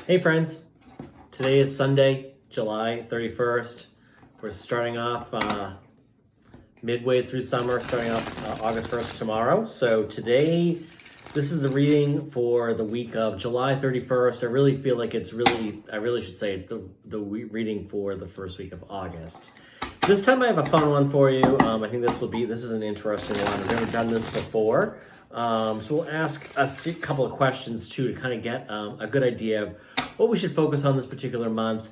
Hey friends, today is Sunday, July 31st. We're starting off midway through summer, starting off August 1st tomorrow. So today, this is the reading for the week of July 31st. I really feel like I really should say it's the reading for the first week of August. This time I have a fun one for you. I think this is an interesting one. I've never done this before. So we'll ask a couple of questions too to kind of get a good idea of what we should focus on this particular month,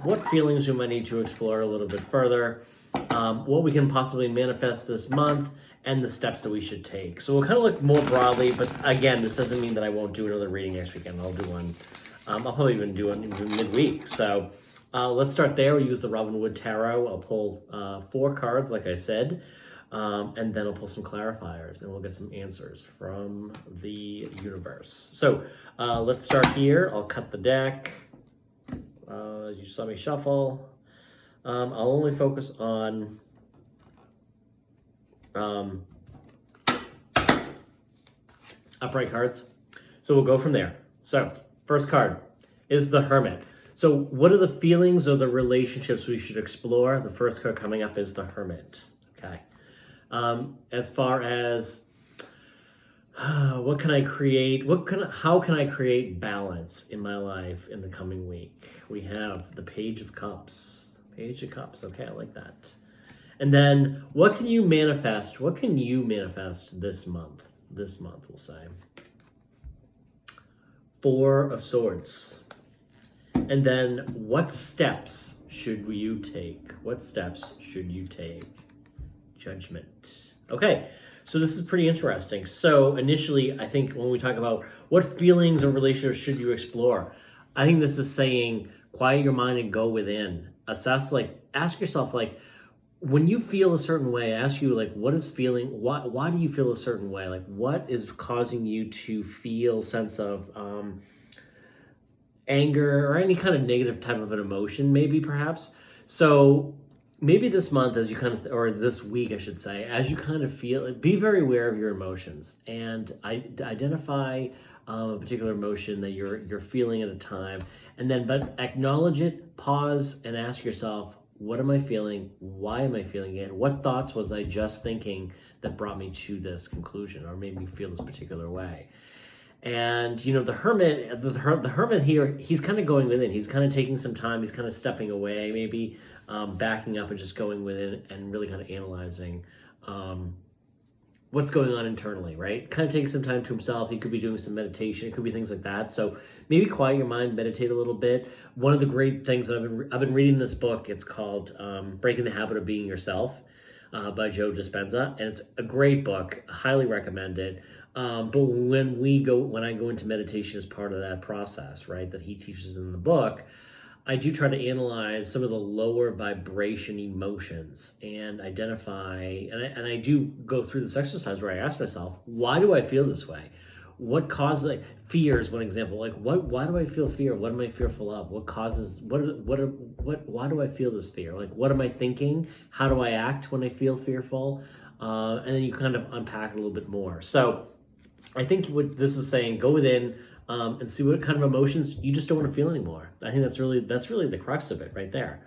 what feelings we might need to explore a little bit further, what we can possibly manifest this month, and the steps that we should take. So we'll kind of look more broadly, but again, this doesn't mean that I won't do another reading next weekend. I'll do one. I'll probably even do one midweek. So let's start there. We'll use the Robin Wood Tarot. I'll pull 4 cards, like I said. And then I'll pull some clarifiers and we'll get some answers from the universe. So let's start here. I'll cut the deck. You saw me shuffle. I'll only focus on upright cards. So we'll go from there. So first card is the Hermit. So what are the feelings or the relationships we should explore? The first card coming up is the Hermit. Okay. As far as what can I create? How can I create balance in my life in the coming week? We have the Page of Cups. Page of Cups. Okay, I like that. And then what can you manifest? What can you manifest this month? This month, we'll say. 4 of Swords. And then what steps should you take? What steps should you take? Judgment. Okay, so this is pretty interesting. So initially, I think when we talk about what feelings or relationships should you explore, I think this is saying quiet your mind and go within. Assess, ask yourself, when you feel a certain way, ask you, what is feeling, why do you feel a certain way? What is causing you to feel sense of anger or any kind of negative type of an emotion, maybe perhaps? So maybe this month, as you or this week, I should say, as you kind of feel, be very aware of your emotions and identify a particular emotion that you're feeling at a time, and then but acknowledge it, pause, and ask yourself, what am I feeling? Why am I feeling it? What thoughts was I just thinking that brought me to this conclusion or made me feel this particular way? And the hermit here, he's kind of going within. He's kind of taking some time. He's kind of stepping away, maybe backing up and just going within and really kind of analyzing what's going on internally, right? Kind of taking some time to himself. He could be doing some meditation. It could be things like that. So maybe quiet your mind, meditate a little bit. One of the great things I've been reading this book. It's called Breaking the Habit of Being Yourself by Joe Dispenza, and it's a great book. Highly recommend it. But when I go into meditation as part of that process, right, that he teaches in the book, I do try to analyze some of the lower vibration emotions and identify, and I do go through this exercise where I ask myself, why do I feel this way? What causes, fear is one example. Why do I feel fear? What am I fearful of? What causes, why do I feel this fear? What am I thinking? How do I act when I feel fearful? And then you kind of unpack it a little bit more. So I think what this is saying, go within and see what kind of emotions you just don't want to feel anymore. I think that's really the crux of it right there.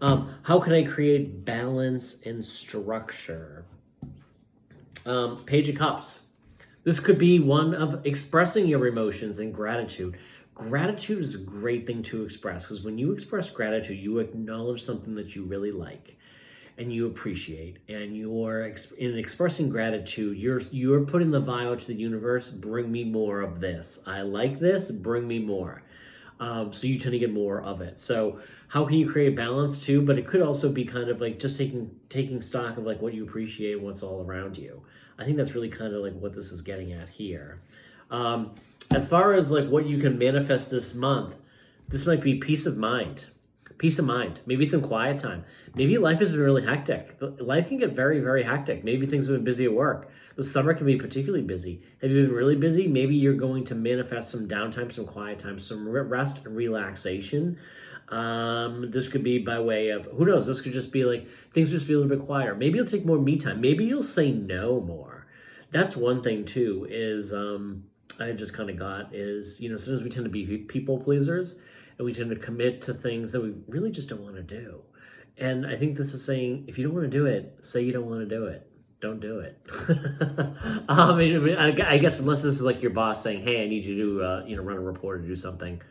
How can I create balance and structure? Page of Cups. This could be one of expressing your emotions and gratitude. Gratitude is a great thing to express because when you express gratitude, you acknowledge something that you really like and you appreciate, and in expressing gratitude, you're putting the vibe out to the universe. Bring me more of this. I like this. Bring me more. So you tend to get more of it. So how can you create balance too? But it could also be kind of just taking stock of what you appreciate and what's all around you. I think that's really kind of what this is getting at here. As far as what you can manifest this month, this might be peace of mind. Peace of mind, maybe some quiet time. Maybe life has been really hectic. Life can get very, very hectic. Maybe things have been busy at work. The summer can be particularly busy. Have you been really busy? Maybe you're going to manifest some downtime, some quiet time, some rest and relaxation. This could be by way of, who knows, this could just be things just be a little bit quieter. Maybe you'll take more me time. Maybe you'll say no more. That's one thing too, is I just kind of got is, sometimes we tend to be people pleasers and we tend to commit to things that we really just don't want to do. And I think this is saying, if you don't want to do it, say you don't want to do it. Don't do it. I guess unless this is like your boss saying, "Hey, I need you to, run a report or do something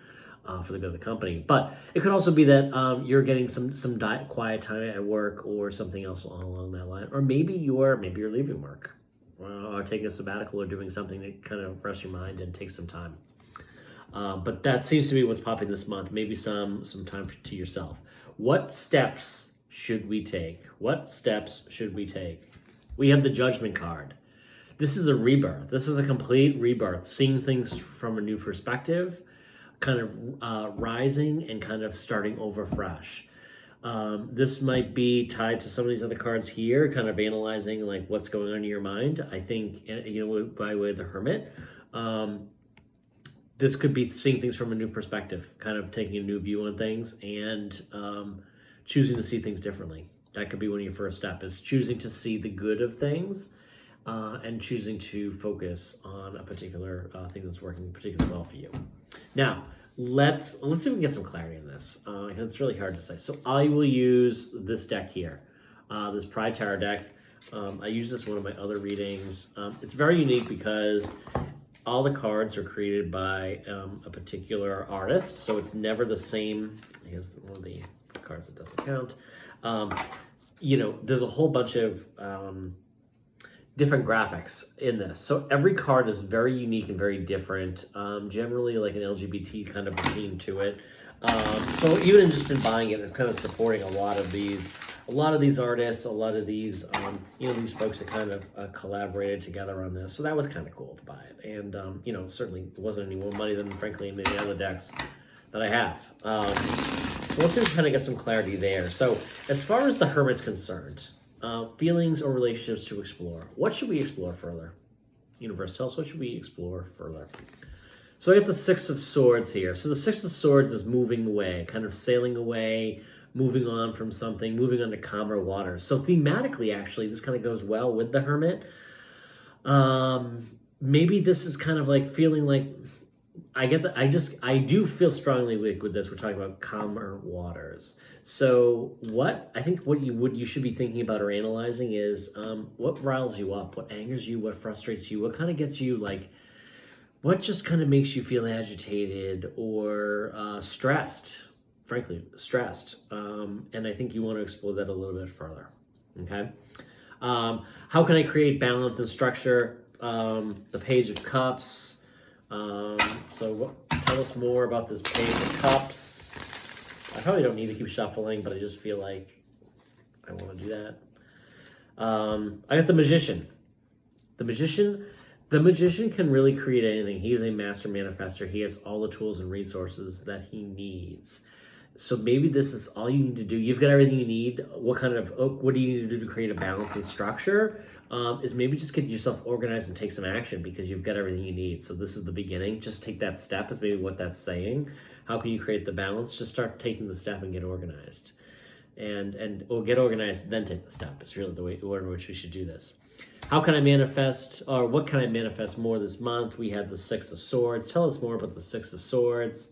for the good of the company." But it could also be that you're getting some quiet time at work or something else along that line, or maybe you're leaving work, or taking a sabbatical, or doing something to kind of rest your mind and take some time. But that seems to be what's popping this month. Maybe some time to yourself. What steps should we take? What steps should we take? We have the Judgment card. This is a rebirth. This is a complete rebirth, seeing things from a new perspective, kind of rising and kind of starting over fresh. This might be tied to some of these other cards here, kind of analyzing like what's going on in your mind. I think, by way of the Hermit, this could be seeing things from a new perspective, kind of taking a new view on things and choosing to see things differently. That could be one of your first steps, is choosing to see the good of things and choosing to focus on a particular thing that's working particularly well for you. Now, let's see if we can get some clarity on this, because it's really hard to say. So I will use this deck here, this Pride Tarot deck. I use this in one of my other readings. It's very unique because all the cards are created by a particular artist, so it's never the same. Here's one of the cards that doesn't count. There's a whole bunch of different graphics in this. So every card is very unique and very different. Generally like an LGBT kind of theme to it. So even just in buying it and kind of supporting a lot of these artists, a lot of these, these folks that kind of collaborated together on this. So that was kind of cool to buy it. And, certainly it wasn't any more money than frankly any of the other decks that I have. So let's see if we kind of get some clarity there. So as far as the Hermit's concerned, feelings or relationships to explore. What should we explore further? Universe, tell us, what should we explore further? So I got the Six of Swords here. So the Six of Swords is moving away, kind of sailing away, moving on from something, moving on to calmer waters. So thematically, actually, this kind of goes well with the Hermit. Maybe this is kind of like feeling like, I do feel strongly with this. We're talking about calmer waters. So what you should be thinking about or analyzing is what riles you up, what angers you, what frustrates you, what kind of gets you like, what just kind of makes you feel agitated or stressed, frankly, stressed. And I think you want to explore that a little bit further, okay? How can I create balance and structure? The Page of Cups. Tell us more about this Page of Cups. I probably don't need to keep shuffling, but I just feel like I want to do that. I got the Magician. The Magician can really create anything. He is a master manifester. He has all the tools and resources that he needs. So maybe this is all you need to do. You've got everything you need. What do you need to do to create a balance and structure? Is maybe just get yourself organized and take some action because you've got everything you need. So this is the beginning. Just take that step is maybe what that's saying. How can you create the balance? Just start taking the step and get organized. Or get organized, then take the step. It's really the order in which we should do this. How can I manifest, or what can I manifest more this month? We had the Six of Swords. Tell us more about the Six of Swords.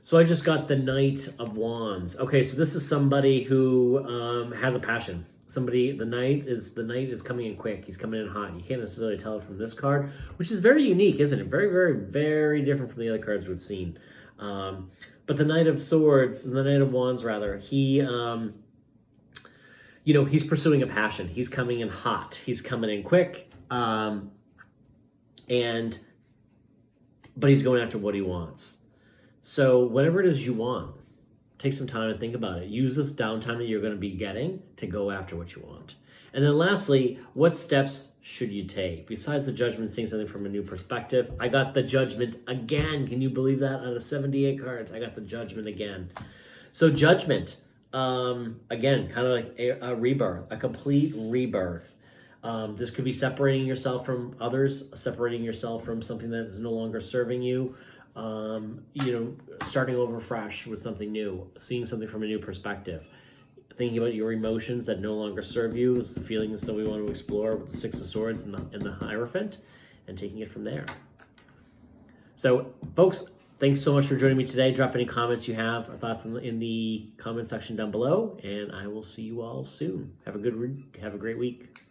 So I just got the Knight of Wands. Okay, so this is somebody who has a passion. The Knight is coming in quick. He's coming in hot. You can't necessarily tell it from this card, which is very unique, isn't it? Very, very, very different from the other cards we've seen. But the Knight of Wands, rather, he, he's pursuing a passion. He's coming in hot. He's coming in quick. But he's going after what he wants. So whatever it is you want, take some time and think about it. Use this downtime that you're going to be getting to go after what you want. And then lastly, what steps should you take? Besides the Judgment, seeing something from a new perspective, I got the Judgment again. Can you believe that? Out of 78 cards, I got the Judgment again. So Judgment, again, kind of like a rebirth, a complete rebirth. This could be separating yourself from others, separating yourself from something that is no longer serving you. Starting over fresh with something new, seeing something from a new perspective, thinking about your emotions that no longer serve you. It's the feelings that we want to explore with the Six of Swords and the Hierophant, and taking it from there. So, folks, thanks so much for joining me today. Drop any comments you have or thoughts in the comment section down below, and I will see you all soon. Have a great week.